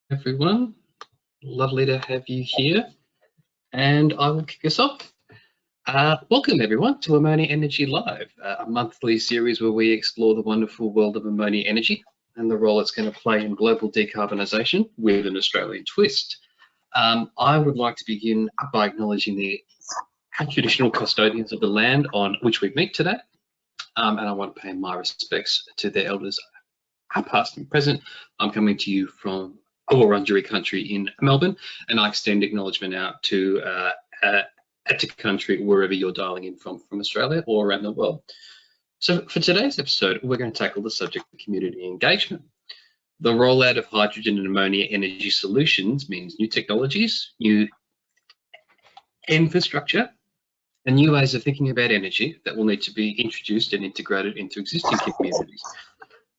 Everyone, lovely to have you here, and I will kick us off. Welcome everyone to Ammonia Energy Live, a monthly series where we explore the wonderful world of ammonia energy and the role it's going to play in global decarbonisation with an Australian twist. I would like to begin by acknowledging the traditional custodians of the land on which we meet today, and I want to pay my respects to their elders, past and present. I'm coming to you from Wurundjeri country in Melbourne, and I extend acknowledgement out to country wherever you're dialing in from Australia or around the world. So for today's episode, we're going to tackle the subject of community engagement. The rollout of hydrogen and ammonia energy solutions means new technologies, new infrastructure, and new ways of thinking about energy that will need to be introduced and integrated into existing communities.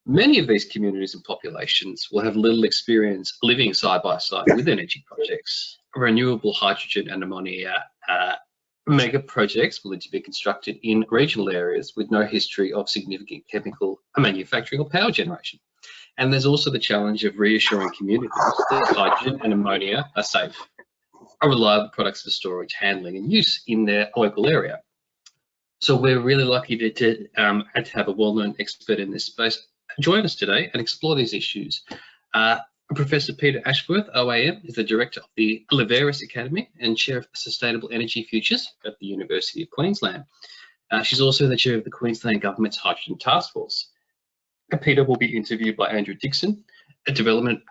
Many of these communities and populations will have little experience living side by side with energy projects. Renewable hydrogen and ammonia mega projects will need to be constructed in regional areas with no history of significant chemical manufacturing or power generation. And there's also the challenge of reassuring communities that hydrogen and ammonia are safe, are reliable products for storage, handling and use in their local area. So we're really lucky to have a well-known expert in this space join us today and explore these issues. Professor Peta Ashworth OAM is the director of the Leveris Academy and chair of Sustainable Energy Futures at the University of Queensland. She's also the chair of the Queensland Government's Hydrogen Task Force. Peta will be interviewed by Andrew Dickson, a development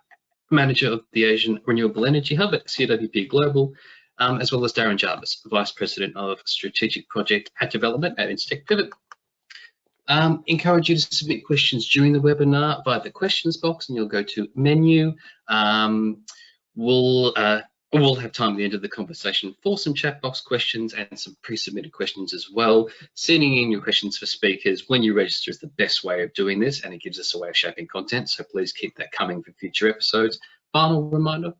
manager of the Asian Renewable Energy Hub at CWP Global, as well as Darren Jarvis, vice president of strategic project development at Incitec Pivot. Encourage you to submit questions during the webinar via the questions box, and you'll go to menu. We'll have time at the end of the conversation for some chat box questions and some pre-submitted questions as well. Sending in your questions for speakers when you register is the best way of doing this, and it gives us a way of shaping content, so please keep that coming for future episodes. Final reminder,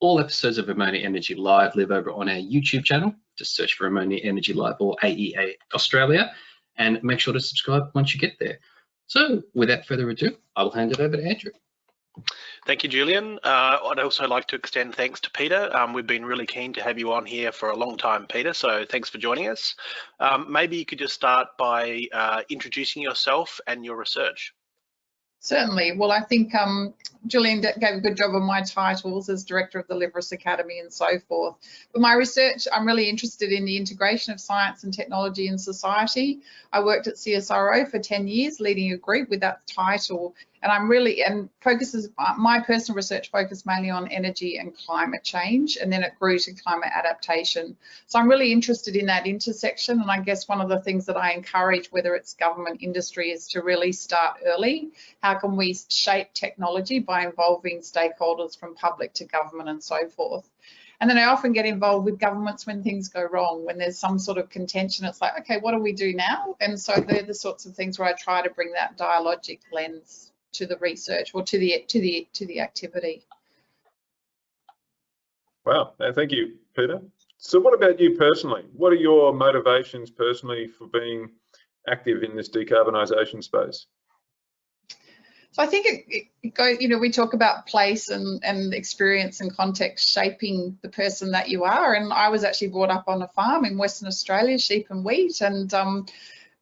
all episodes of Ammonia Energy Live live over on our YouTube channel. Just search for Ammonia Energy Live or AEA Australia, and make sure to subscribe once you get there. So without further ado, I'll hand it over to Andrew. Thank you, Julian. I'd also like to extend thanks to Peter. We've been really keen to have you on here for a long time, Peter, so thanks for joining us. Maybe you could just start by introducing yourself and your research. Certainly. Well, I think Julian gave a good job on my titles as Director of the Leveris Academy and so forth. But my research, I'm really interested in the integration of science and technology in society. I worked at CSIRO for 10 years, leading a group with that title. And my personal research focused mainly on energy and climate change, and then it grew to climate adaptation. So I'm really interested in that intersection, and I guess one of the things that I encourage, whether it's government, industry, is to really start early. How can we shape technology by involving stakeholders from public to government and so forth? And then I often get involved with governments when things go wrong, when there's some sort of contention. It's like, okay, what do we do now? And so they're the sorts of things where I try to bring that dialogic lens to the research or to the activity. Wow, thank you, Peter. So what about you personally? What are your motivations personally for being active in this decarbonisation space? So I think it goes, we talk about place and experience and context shaping the person that you are. And I was actually brought up on a farm in Western Australia, sheep and wheat, and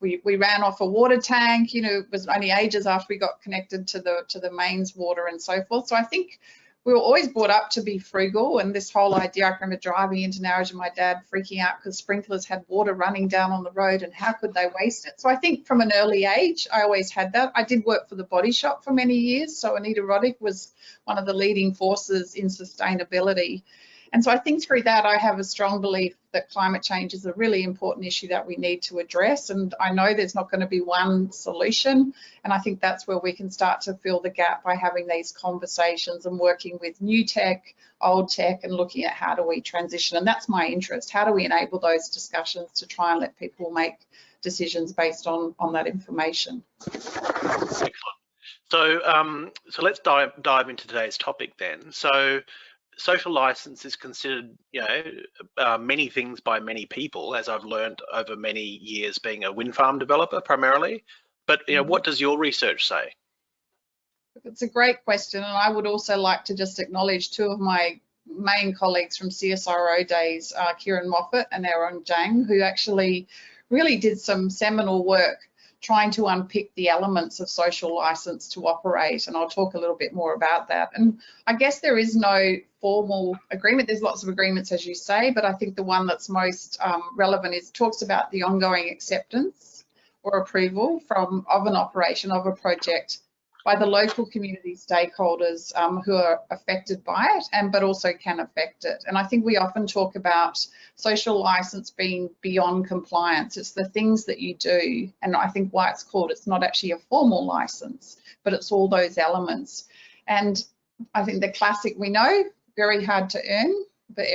we ran off a water tank. It was only ages after we got connected to the mains water and so forth. So I think we were always brought up to be frugal, and this whole idea, I remember driving into Narrabeen and my dad freaking out because sprinklers had water running down on the road and how could they waste it? So I think from an early age, I always had that. I did work for the Body Shop for many years, so Anita Roddick was one of the leading forces in sustainability. And so I think through that, I have a strong belief that climate change is a really important issue that we need to address. And I know there's not going to be one solution. And I think that's where we can start to fill the gap by having these conversations and working with new tech, old tech, and looking at how do we transition. And that's my interest. How do we enable those discussions to try and let people make decisions based on that information? Excellent. So, so let's dive into today's topic then. So, social license is considered, many things by many people, as I've learned over many years being a wind farm developer primarily. But what does your research say? It's a great question, and I would also like to just acknowledge two of my main colleagues from CSIRO days, Kieran Moffat and Aaron Zhang, who actually really did some seminal work trying to unpick the elements of social license to operate, and I'll talk a little bit more about that. And I guess there is no formal agreement. There's lots of agreements, as you say, but I think the one that's most relevant talks about the ongoing acceptance or approval of an operation of a project by the local community stakeholders who are affected by it, but also can affect it. And I think we often talk about social license being beyond compliance. It's the things that you do, and I think why it's not actually a formal license, but it's all those elements. And I think the classic, we know, very hard to earn, but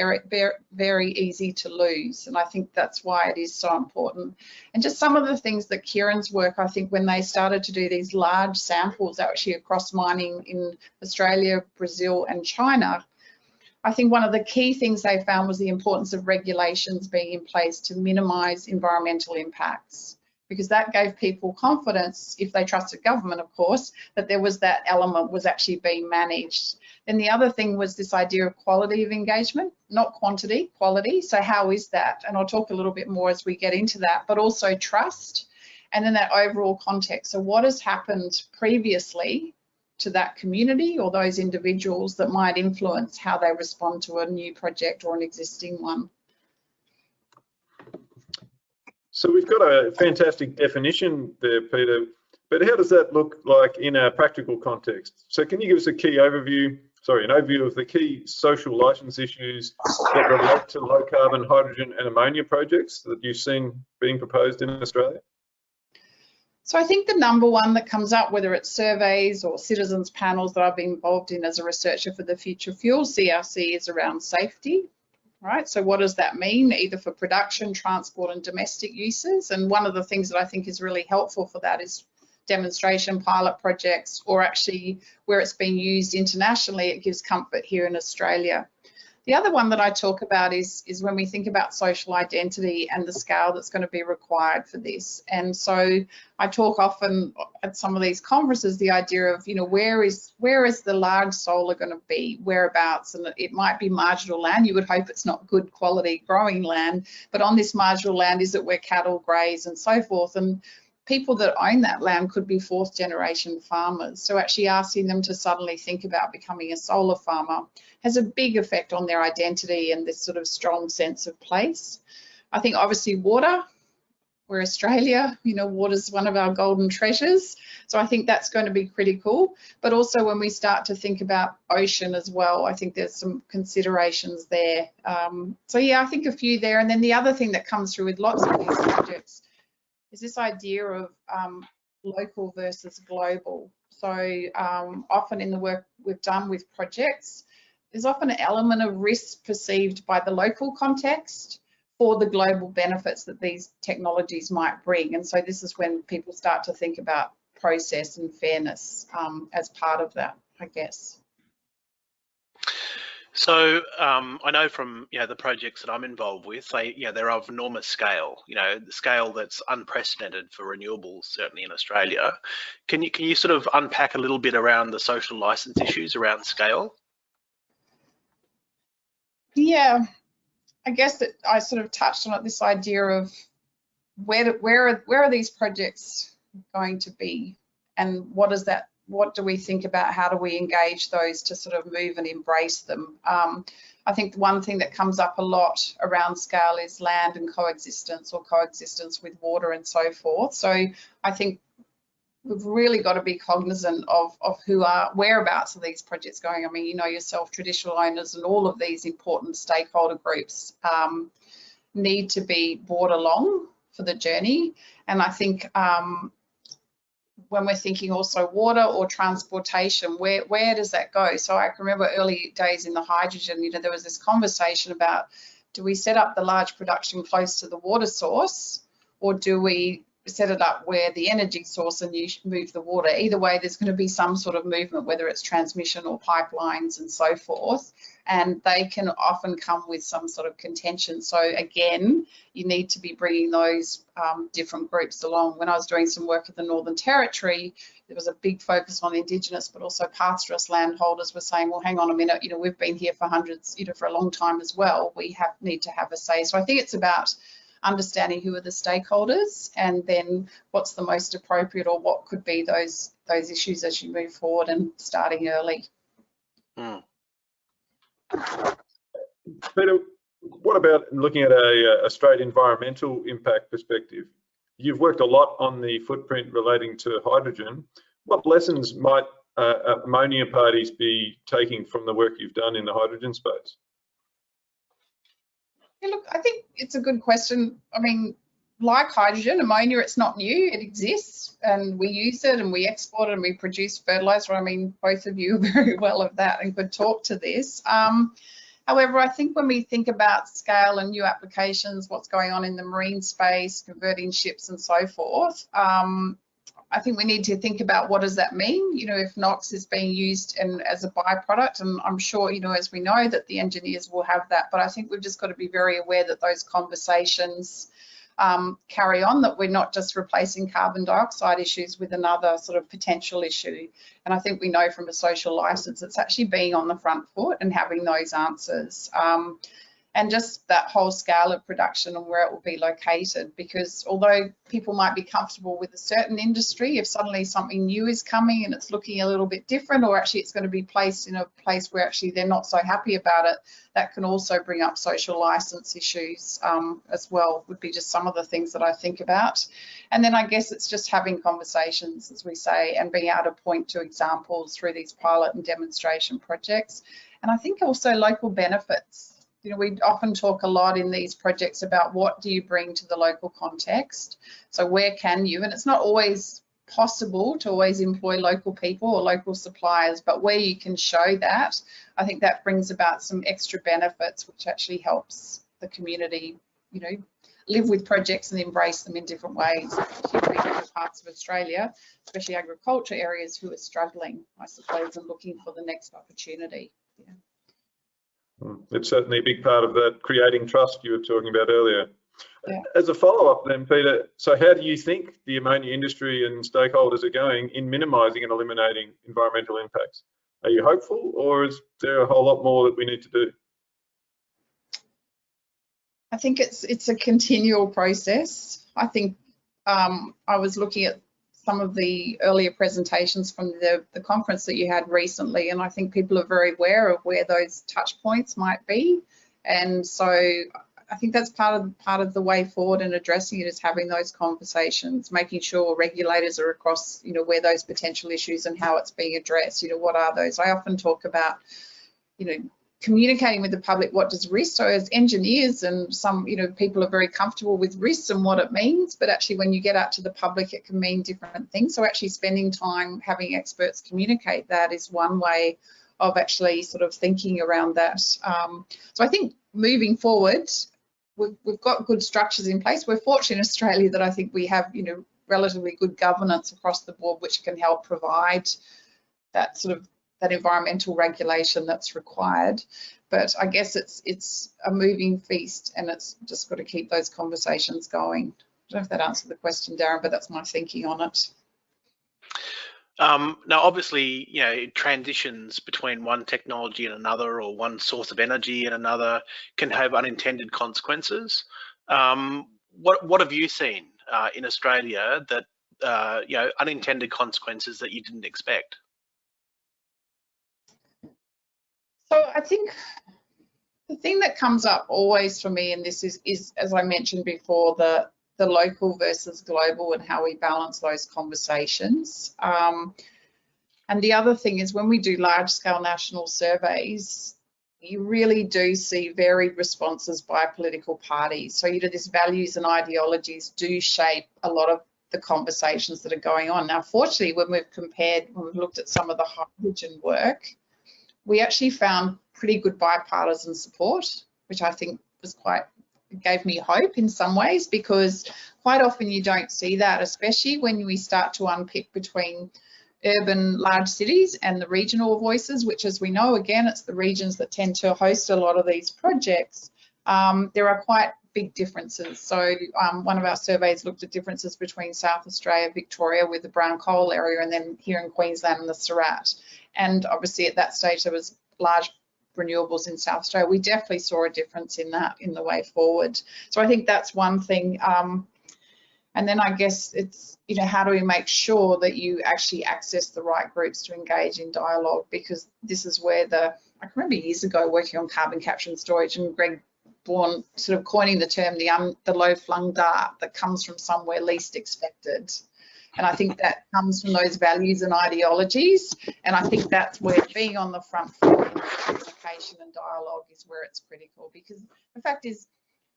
very easy to lose. And I think that's why it is so important. And just some of the things that Kieran's work, I think when they started to do these large samples actually across mining in Australia, Brazil and China, I think one of the key things they found was the importance of regulations being in place to minimise environmental impacts, because that gave people confidence, if they trusted government, of course, that there was that element was actually being managed. And the other thing was this idea of quality of engagement, not quantity, quality. So how is that? And I'll talk a little bit more as we get into that, but also trust and then that overall context. So what has happened previously to that community or those individuals that might influence how they respond to a new project or an existing one? So we've got a fantastic definition there, Peter, but how does that look like in a practical context? So can you give us an overview of the key social license issues that relate to low carbon hydrogen and ammonia projects that you've seen being proposed in Australia? So I think the number one that comes up, whether it's surveys or citizens panels that I've been involved in as a researcher for the Future Fuels CRC, is around safety. Right, so what does that mean, either for production, transport and domestic uses? And one of the things that I think is really helpful for that is demonstration pilot projects, or actually where it's being used internationally, it gives comfort here in Australia. The other one that I talk about is when we think about social identity and the scale that's going to be required for this. And so I talk often at some of these conferences the idea of, you know, where is the large solar going to be, whereabouts, and it might be marginal land. You would hope it's not good quality growing land, but on this marginal land, is it where cattle graze and so forth? And people that own that land could be fourth generation farmers. So actually asking them to suddenly think about becoming a solar farmer has a big effect on their identity and this sort of strong sense of place. I think obviously water, we're Australia, you know, water's one of our golden treasures. So I think that's going to be critical. But also when we start to think about ocean as well, I think there's some considerations there. So yeah, I think a few there. And then the other thing that comes through with lots of these projects is this idea of local versus global. So often in the work we've done with projects, there's often an element of risk perceived by the local context for the global benefits that these technologies might bring. And so this is when people start to think about process and fairness as part of that, I guess. So I know from the projects that I'm involved with, they're of enormous scale. The scale that's unprecedented for renewables, certainly in Australia. Can you sort of unpack a little bit around the social license issues around scale? Yeah, I guess that I sort of touched on it. This idea of where are these projects going to be, and what do we think about, how do we engage those to sort of move and embrace them? I think one thing that comes up a lot around scale is land and coexistence, or coexistence with water and so forth. So I think we've really got to be cognizant of whereabouts of these projects going. I mean, you know yourself, traditional owners and all of these important stakeholder groups need to be brought along for the journey. And I think when we're thinking also water or transportation, where does that go? So I can remember early days in the hydrogen, there was this conversation about, do we set up the large production close to the water source, or do we set it up where the energy source and you move the water. Either way, there's going to be some sort of movement, whether it's transmission or pipelines and so forth, and they can often come with some sort of contention. So again, you need to be bringing those different groups along. When I was doing some work at the Northern Territory, there was a big focus on Indigenous, but also pastoralist landholders were saying, well, hang on a minute, we've been here for hundreds, for a long time as well. We need to have a say. So I think it's about understanding who are the stakeholders and then what's the most appropriate, or what could be those issues as you move forward and starting early. Peter, what about looking at a straight environmental impact perspective? You've worked a lot on the footprint relating to hydrogen. What lessons might ammonia parties be taking from the work you've done in the hydrogen space? Yeah, look, I think it's a good question. I mean, like hydrogen, ammonia, it's not new, it exists and we use it and we export it and we produce fertilizer. I mean, both of you are very well of that and could talk to this. However, I think when we think about scale and new applications, what's going on in the marine space, converting ships and so forth, I think we need to think about what does that mean, if NOx is being used as a byproduct, and I'm sure, as we know, that the engineers will have that, but I think we've just got to be very aware that those conversations carry on, that we're not just replacing carbon dioxide issues with another sort of potential issue. And I think we know from a social license, it's actually being on the front foot and having those answers. And just that whole scale of production and where it will be located, because although people might be comfortable with a certain industry, if suddenly something new is coming and it's looking a little bit different, or actually it's going to be placed in a place where actually they're not so happy about it, that can also bring up social license issues as well, would be just some of the things that I think about. And then I guess it's just having conversations, as we say, and being able to point to examples through these pilot and demonstration projects. And I think also local benefits. We often talk a lot in these projects about what do you bring to the local context. So where can you, and it's not always possible to always employ local people or local suppliers, but where you can show that, I think that brings about some extra benefits, which actually helps the community, live with projects and embrace them in different ways, particularly in other parts of Australia, especially agriculture areas who are struggling, I suppose, and looking for the next opportunity. Yeah. It's certainly a big part of that creating trust you were talking about earlier. Yeah. As a follow-up then, Peter, so how do you think the ammonia industry and stakeholders are going in minimising and eliminating environmental impacts? Are you hopeful, or is there a whole lot more that we need to do? I think it's a continual process. I think I was looking at some of the earlier presentations from the conference that you had recently, and I think people are very aware of where those touch points might be, and so I think that's part of the way forward in addressing it, is having those conversations, making sure regulators are across, where those potential issues and how it's being addressed. What are those? I often talk about, communicating with the public, what does risk, so as engineers and some people are very comfortable with risks and what it means, but actually when you get out to the public it can mean different things. So actually spending time having experts communicate that is one way of actually sort of thinking around that. So I think moving forward, we've got good structures in place. We're fortunate in Australia that I think we have relatively good governance across the board, which can help provide that sort of that environmental regulation that's required. But I guess it's a moving feast, and it's just got to keep those conversations going. I don't know if that answered the question, Darren, but that's my thinking on it. Now, obviously, transitions between one technology and another, or one source of energy and another, can have unintended consequences. What have you seen in Australia that, unintended consequences that you didn't expect? So I think the thing that comes up always for me, and this is as I mentioned before, the local versus global and how we balance those conversations. And the other thing is, when we do large scale national surveys, you really do see varied responses by political parties. So this values and ideologies do shape a lot of the conversations that are going on. Now, fortunately, when we've looked at some of the hydrogen work, we actually found pretty good bipartisan support, which I think was quite gave me hope in some ways, because quite often you don't see that, especially when we start to unpick between urban large cities and the regional voices, which, as we know, again, it's the regions that tend to host a lot of these projects. There are quite big differences. So one of our surveys looked at differences between South Australia, Victoria with the brown coal area, and then here in Queensland and the Surat. And obviously at that stage there was large renewables in South Australia. We definitely saw a difference in that in the way forward. So I think that's one thing. And then I guess it's, you know, how do we make sure that you actually access the right groups to engage in dialogue? Because this is where I can remember years ago working on carbon capture and storage, and Greg Bourne sort of coining the term the low flung dart that comes from somewhere least expected. And I think that comes from those values and ideologies. And I think that's where being on the front foot in communication and dialogue is where it's critical, because the fact is,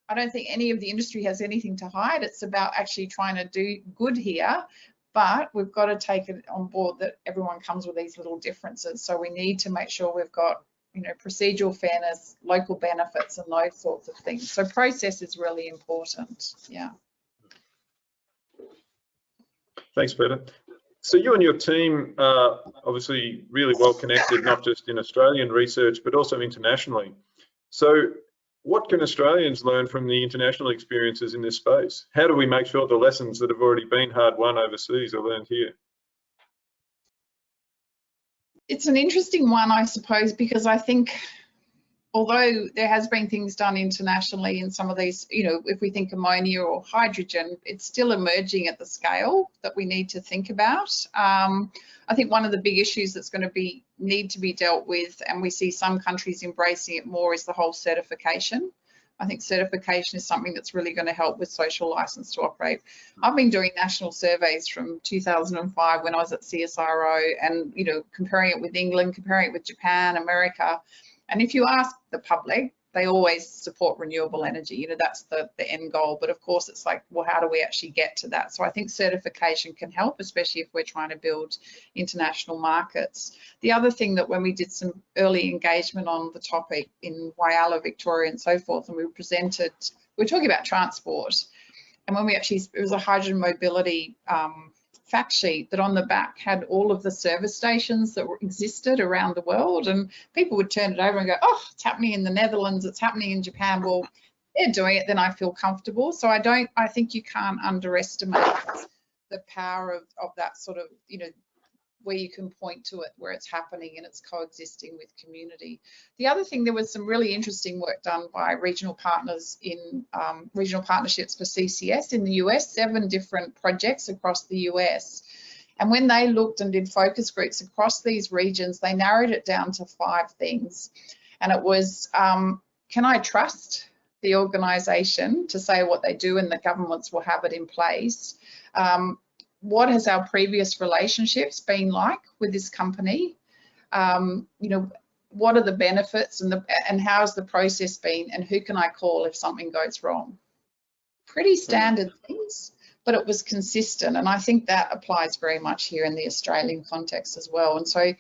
I don't think any of the industry has anything to hide. It's about actually trying to do good here, but we've got to take it on board that everyone comes with these little differences. So we need to make sure we've got, you know, procedural fairness, local benefits, and those sorts of things. So process is really important. Yeah. Thanks, Peta. So you and your team are obviously really well connected, not just in Australian research, but also internationally. So what can Australians learn from the international experiences in this space? How do we make sure the lessons that have already been hard won overseas are learned here? It's an interesting one, I suppose, because I think although there has been things done internationally in some of these, you know, if we think ammonia or hydrogen, it's still emerging at the scale that we need to think about. I think one of the big issues that's going to need to be dealt with, and we see some countries embracing it more, is the whole certification. I think certification is something that's really going to help with social license to operate. I've been doing national surveys from 2005 when I was at CSIRO, and, you know, comparing it with England, comparing it with Japan, America. And if you ask the public, they always support renewable energy. You know, that's the end goal. But of course, it's like, well, how do we actually get to that? So I think certification can help, especially if we're trying to build international markets. The other thing that when we did some early engagement on the topic in Whyalla, Victoria and so forth, and we were talking about transport. And when it was a hydrogen mobility fact sheet that on the back had all of the service stations that existed around the world, and people would turn it over and go, oh, it's happening in the Netherlands, it's happening in Japan. Well, they're doing it, then I feel comfortable. So I think you can't underestimate the power of that sort of, you know, where you can point to it, where it's happening and it's coexisting with community. The other thing, there was some really interesting work done by regional partners in regional partnerships for CCS in the US, 7 different projects across the US. And when they looked and did focus groups across these regions, they narrowed it down to 5 things. And it was, can I trust the organisation to say what they do and the governments will have it in place? What has our previous relationships been like with this company? You know, what are the benefits and how's the process been, and who can I call if something goes wrong? Pretty standard things, but it was consistent, and I think that applies very much here in the Australian context as well. And so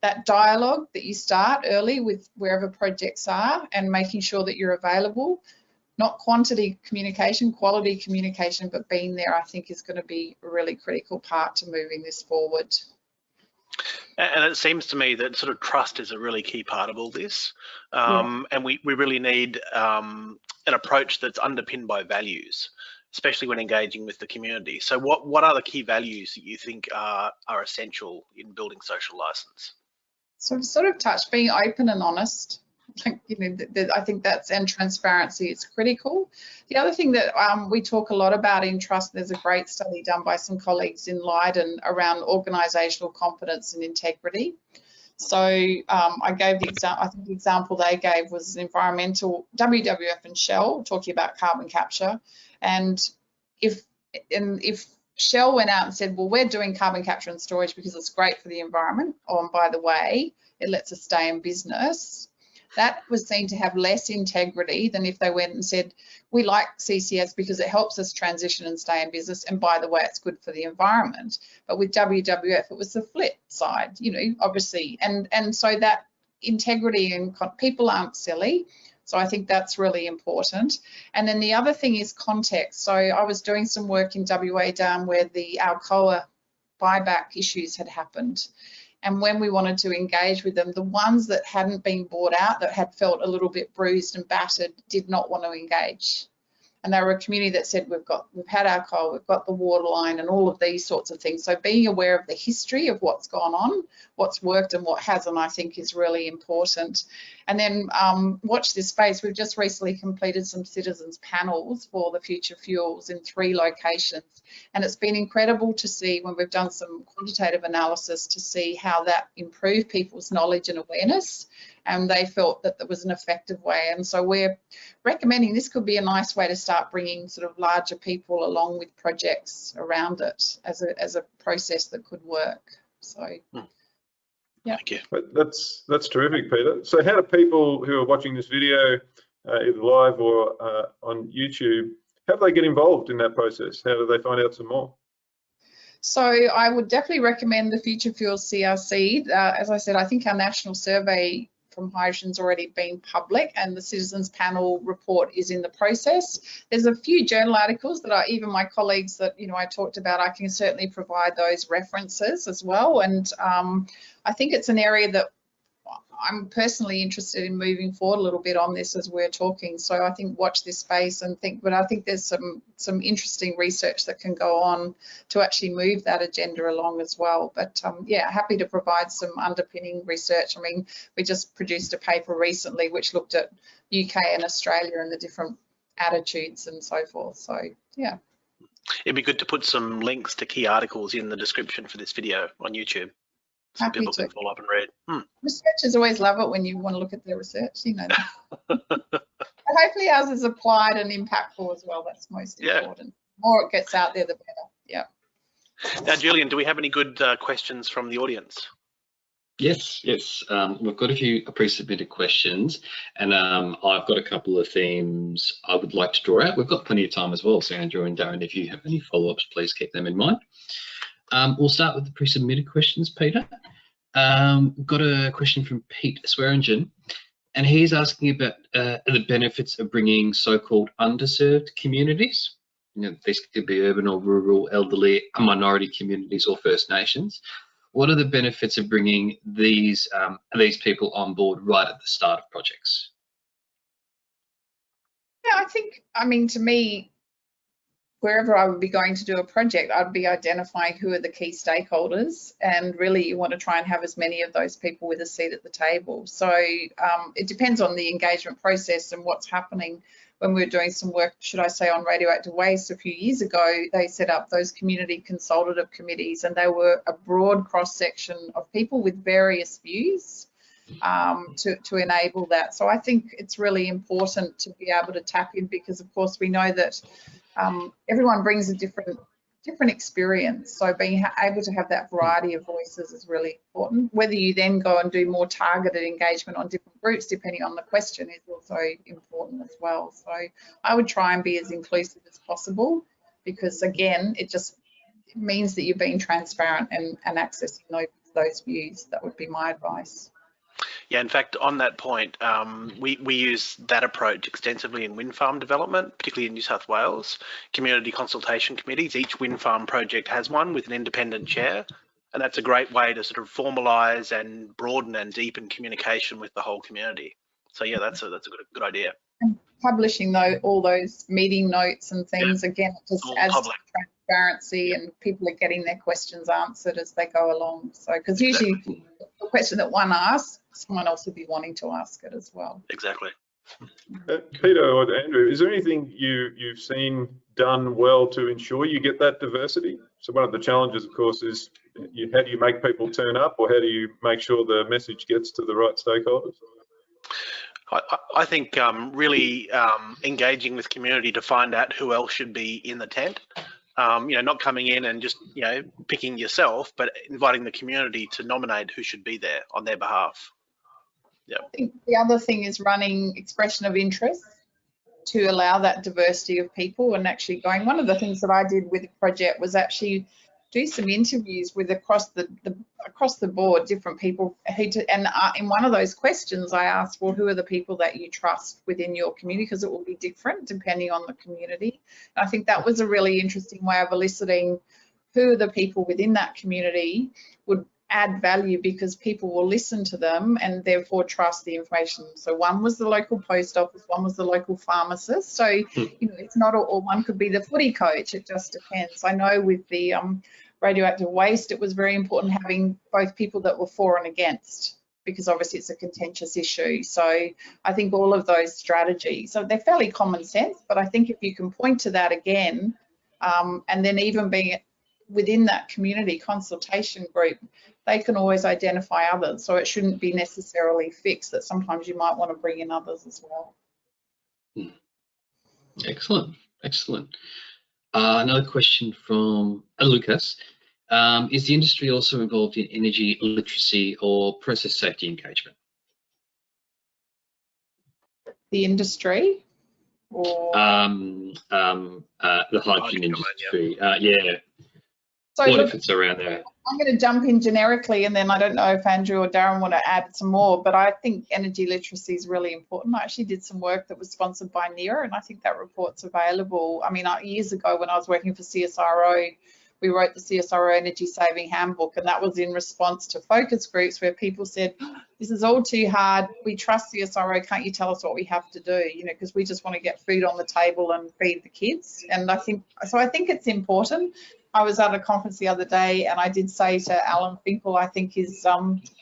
that dialogue that you start early with wherever projects are, and making sure that you're available, not quantity communication, quality communication, but being there, I think, is going to be a really critical part to moving this forward. And it seems to me that sort of trust is a really key part of all this. And we really need an approach that's underpinned by values, especially when engaging with the community. So what are the key values that you think are essential in building social license? So I've sort of touched being open and honest. You know, I think and transparency is critical. The other thing that we talk a lot about in trust, there's a great study done by some colleagues in Leiden around organisational competence and integrity. So I gave the example, I think the example they gave was environmental, WWF and Shell talking about carbon capture. And if Shell went out and said, well, we're doing carbon capture and storage because it's great for the environment, oh, and by the way, it lets us stay in business, that was seen to have less integrity than if they went and said, we like CCS because it helps us transition and stay in business, and by the way, it's good for the environment. But with WWF, it was the flip side, you know, obviously. And so that integrity, and people aren't silly. So I think that's really important. And then the other thing is context. So I was doing some work in WA down where the Alcoa buyback issues had happened. And when we wanted to engage with them, the ones that hadn't been bought out, that had felt a little bit bruised and battered, did not want to engage. And they were a community that said, we've had our coal, we've got the water line and all of these sorts of things. So being aware of the history of what's gone on, what's worked and what hasn't, I think is really important. And then watch this space. We've just recently completed some citizens panels for the future fuels in 3 locations. And it's been incredible to see when we've done some quantitative analysis to see how that improved people's knowledge and awareness. And they felt that there was an effective way. And so we're recommending this could be a nice way to start bringing sort of larger people along with projects around it as a process that could work. So, yeah. Thank you. That's terrific, Peter. So how do people who are watching this video, either live or on YouTube, how do they get involved in that process? How do they find out some more? So I would definitely recommend the Future Fuels CRC. As I said, I think our national survey from hydrogen's already been public and the citizens panel report is in the process. There's a few journal articles that even my colleagues that I talked about, I can certainly provide those references as well. And I think it's an area that I'm personally interested in moving forward a little bit on this as we're talking. So I think watch this space and think, but I think there's some interesting research that can go on to actually move that agenda along as well. But yeah, happy to provide some underpinning research. I mean, we just produced a paper recently which looked at UK and Australia and the different attitudes and so forth. So yeah. It'd be good to put some links to key articles in the description for this video on YouTube, so Happy people to. can follow up and read. Researchers always love it when you want to look at their research, But hopefully ours is applied and impactful as well. That's most important. The more it gets out there, the better. Yeah. Now, Julian, do we have any good questions from the audience? Yes. We've got a few pre-submitted questions, and I've got a couple of themes I would like to draw out. We've got plenty of time as well, so Andrew and Darren, if you have any follow-ups, please keep them in mind. We'll start with the pre-submitted questions, Peter. Got a question from Pete Swearingen, and he's asking about the benefits of bringing so-called underserved communities. These could be urban or rural, elderly, minority communities or First Nations. What are the benefits of bringing these people on board right at the start of projects? Yeah, I mean, to me, wherever I would be going to do a project, I'd be identifying who are the key stakeholders, and really you want to try and have as many of those people with a seat at the table. So it depends on the engagement process and what's happening. When we were doing some work, should I say, on radioactive waste a few years ago, they set up those community consultative committees, and they were a broad cross-section of people with various views to enable that. So I think it's really important to be able to tap in, because of course we know that everyone brings a different experience. So being able to have that variety of voices is really important. Whether you then go and do more targeted engagement on different groups, depending on the question, is also important as well. So I would try and be as inclusive as possible, because again, it means that you're being transparent and accessing those views. That would be my advice. Yeah, in fact, on that point, we use that approach extensively in wind farm development, particularly in New South Wales. Community consultation committees, each wind farm project has one with an independent chair, and that's a great way to sort of formalise and broaden and deepen communication with the whole community. So yeah, that's a good idea. And publishing all those meeting notes and things, again, it just adds to transparency, and people are getting their questions answered as they go along. So, because usually the question that one asks, someone else will be wanting to ask it as well. Exactly. Peter or Andrew, is there anything you've seen done well to ensure you get that diversity? So one of the challenges, of course, is how do you make people turn up, or how do you make sure the message gets to the right stakeholders? I think really engaging with community to find out who else should be in the tent. Not coming in and just picking yourself, but inviting the community to nominate who should be there on their behalf. Yeah. I think the other thing is running expression of interest to allow that diversity of people, and actually going. One of the things that I did with the project was actually do some interviews with across the board different people in one of those questions I asked, well, who are the people that you trust within your community, because it will be different depending on the community. And I think that was a really interesting way of eliciting who are the people within that community would add value, because people will listen to them and therefore trust the information. So one was the local post office, one was the local pharmacist. So, you know, it's not all, or one could be the footy coach, it just depends. I know with the radioactive waste, it was very important having both people that were for and against, because obviously it's a contentious issue. So I think all of those strategies, so they're fairly common sense, but I think if you can point to that again, and then even being within that community consultation group, they can always identify others. So it shouldn't be necessarily fixed, that sometimes you might want to bring in others as well. Excellent, excellent. Another question from Lucas. Is the industry also involved in energy literacy or process safety engagement? The industry? Or The hydrogen industry, yeah. So What if it's around there? I'm going to jump in generically, and then I don't know if Andrew or Darren want to add some more, but I think energy literacy is really important. I actually did some work that was sponsored by NERA, and I think that report's available. I mean, years ago when I was working for CSIRO, we wrote the CSIRO Energy Saving Handbook, and that was in response to focus groups where people said, this is all too hard, we trust CSIRO, can't you tell us what we have to do? You know, because we just want to get food on the table and feed the kids. And I think it's important. I was at a conference the other day, and I did say to Alan Finkel, I think his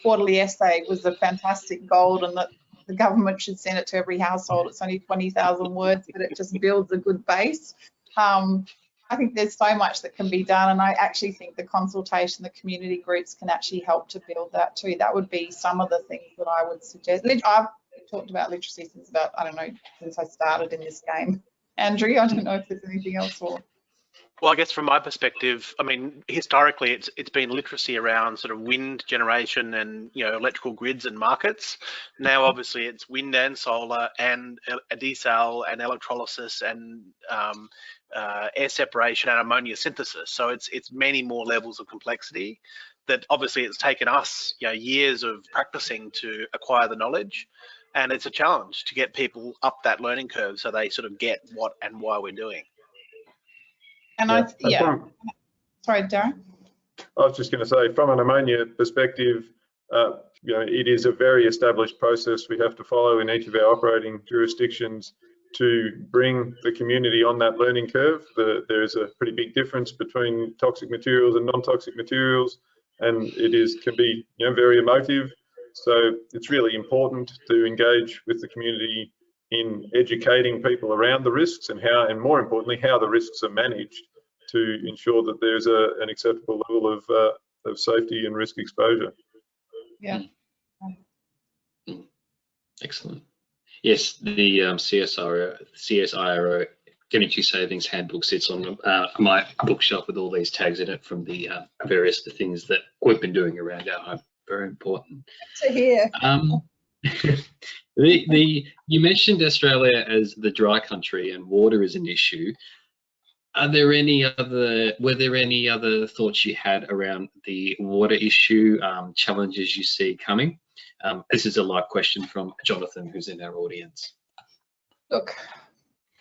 quarterly essay was a fantastic gold, and that the government should send it to every household. It's only 20,000 words, but it just builds a good base. I think there's so much that can be done, and I actually think the consultation, the community groups can actually help to build that too. That would be some of the things that I would suggest. I've talked about literacy since about, I don't know, since I started in this game. Andrew, I don't know if there's anything else or... Well, I guess from my perspective, I mean, historically, it's been literacy around sort of wind generation and, you know, electrical grids and markets. Now, obviously, it's wind and solar and desal and electrolysis and air separation and ammonia synthesis. So it's many more levels of complexity that obviously it's taken us, you know, years of practicing to acquire the knowledge. And it's a challenge to get people up that learning curve so they sort of get what and why we're doing. And sorry, Darren. I was just going to say, from an ammonia perspective, you know, it is a very established process we have to follow in each of our operating jurisdictions to bring the community on that learning curve. There is a pretty big difference between toxic materials and non-toxic materials, and it can be, you know, very emotive. So it's really important to engage with the community in educating people around the risks and how, and more importantly, how the risks are managed to ensure that there's an acceptable level of safety and risk exposure. Yeah. Excellent. Yes, the CSIRO Energy Savings Handbook sits on my bookshelf with all these tags in it from the various things that we've been doing around our home. Very important. To hear. You mentioned Australia as the dry country and water is an issue. Were there any other thoughts you had around the water issue, challenges you see coming? This is a live question from Jonathan, who's in our audience. Look,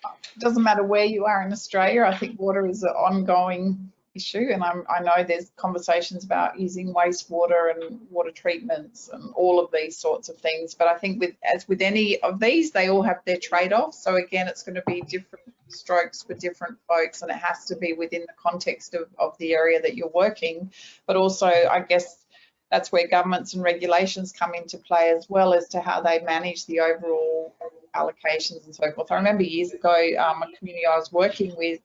it doesn't matter where you are in Australia. I think water is an ongoing issue, and I know there's conversations about using wastewater and water treatments and all of these sorts of things, but I think as with any of these, they all have their trade-offs. So again, it's going to be different strokes for different folks, and it has to be within the context of the area that you're working. But also, I guess that's where governments and regulations come into play as well, as to how they manage the overall allocations and so forth. I remember years ago, a community I was working with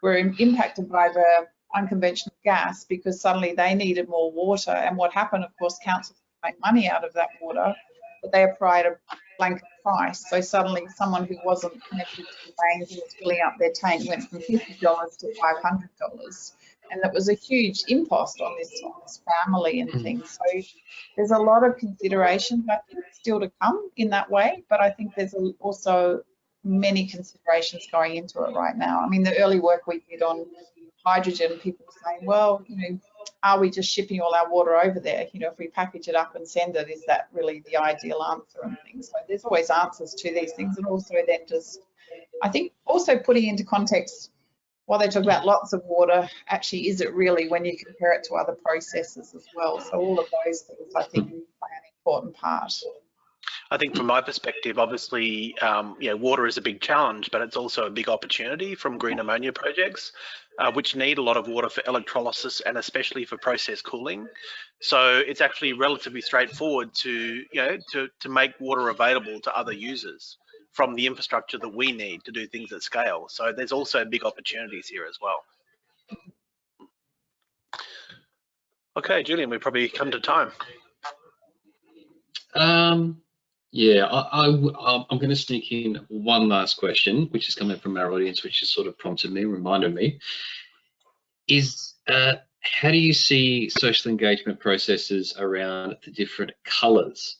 were impacted by the unconventional gas because suddenly they needed more water, and what happened, of course, councils make money out of that water, but they applied a blanket price. So suddenly someone who wasn't connected to the mains and was filling up their tank went from $50 to $500, and that was a huge impost on this family and things. So there's a lot of considerations, I think, still to come in that way, but I think there's also many considerations going into it right now. I mean, the early work we did on hydrogen, people are saying, well, are we just shipping all our water over there? If we package it up and send it, is that really the ideal answer and things? So there's always answers to these things, and also then just, I think, also putting into context, while they talk about lots of water, actually, is it really when you compare it to other processes as well? So all of those things, I think, play an important part. I think from my perspective, obviously, water is a big challenge, but it's also a big opportunity from green ammonia projects, which need a lot of water for electrolysis and especially for process cooling. So it's actually relatively straightforward to make water available to other users from the infrastructure that we need to do things at scale. So there's also big opportunities here as well. Okay, Julian, we've probably come to time. Yeah, I'm going to sneak in one last question, which is coming from our audience, which has sort of prompted me, reminded me, is how do you see social engagement processes around the different colours?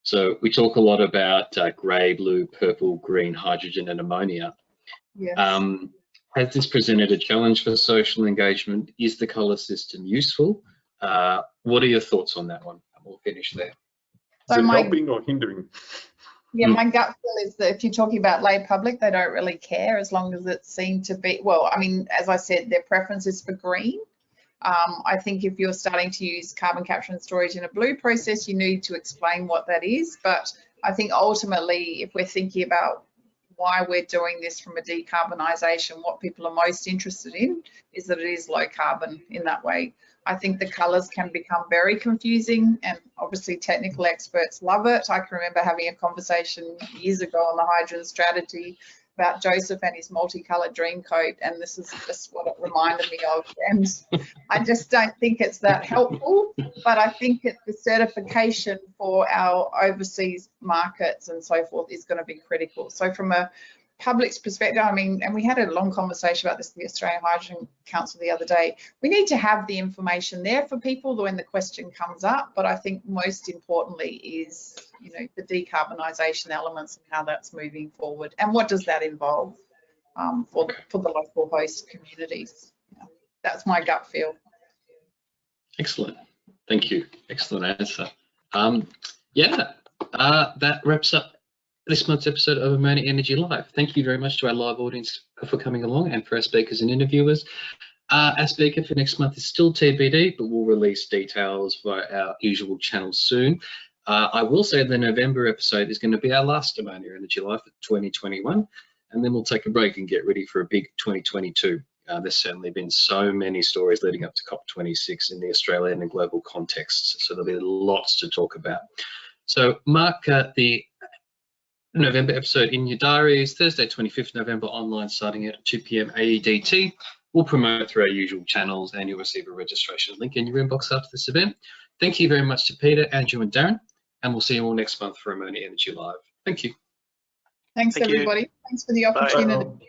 So we talk a lot about grey, blue, purple, green, hydrogen and ammonia. Yes. Has this presented a challenge for social engagement? Is the colour system useful? What are your thoughts on that one? We'll finish there. Is it helping or hindering? Yeah, my gut feel is that if you're talking about lay public, they don't really care as long as it seemed to be, well, I mean, as I said, their preference is for green. I think if you're starting to use carbon capture and storage in a blue process, you need to explain what that is. But I think ultimately, if we're thinking about why we're doing this from a decarbonisation, what people are most interested in is that it is low carbon in that way. I think the colours can become very confusing, and obviously technical experts love it. I can remember having a conversation years ago on the hydrogen strategy about Joseph and his multicoloured dream coat, and this is just what it reminded me of. And I just don't think it's that helpful, but I think the certification for our overseas markets and so forth is going to be critical. So from a public's perspective, I mean, and we had a long conversation about this at the Australian Hydrogen Council the other day, we need to have the information there for people when the question comes up, but I think most importantly is, the decarbonisation elements and how that's moving forward, and what does that involve for the local host communities. That's my gut feel. Excellent, thank you, excellent answer. That wraps up this month's episode of Ammonia Energy Live. Thank you very much to our live audience for coming along, and for our speakers and interviewers. Our speaker for next month is still TBD, but we'll release details via our usual channels soon. I will say the November episode is going to be our last Ammonia Energy Live for 2021, and then we'll take a break and get ready for a big 2022. There's certainly been so many stories leading up to COP26 in the Australian and global contexts, so there'll be lots to talk about. So mark the November episode in your diaries, Thursday 25th November online, starting at 2 p.m. AEDT. We'll promote through our usual channels, and you'll receive a registration link in your inbox after this event. Thank you very much to Peter, Andrew and Darren, and we'll see you all next month for Ammonia Energy Live. Thank you. Thanks, everybody. Thanks for the opportunity. Bye.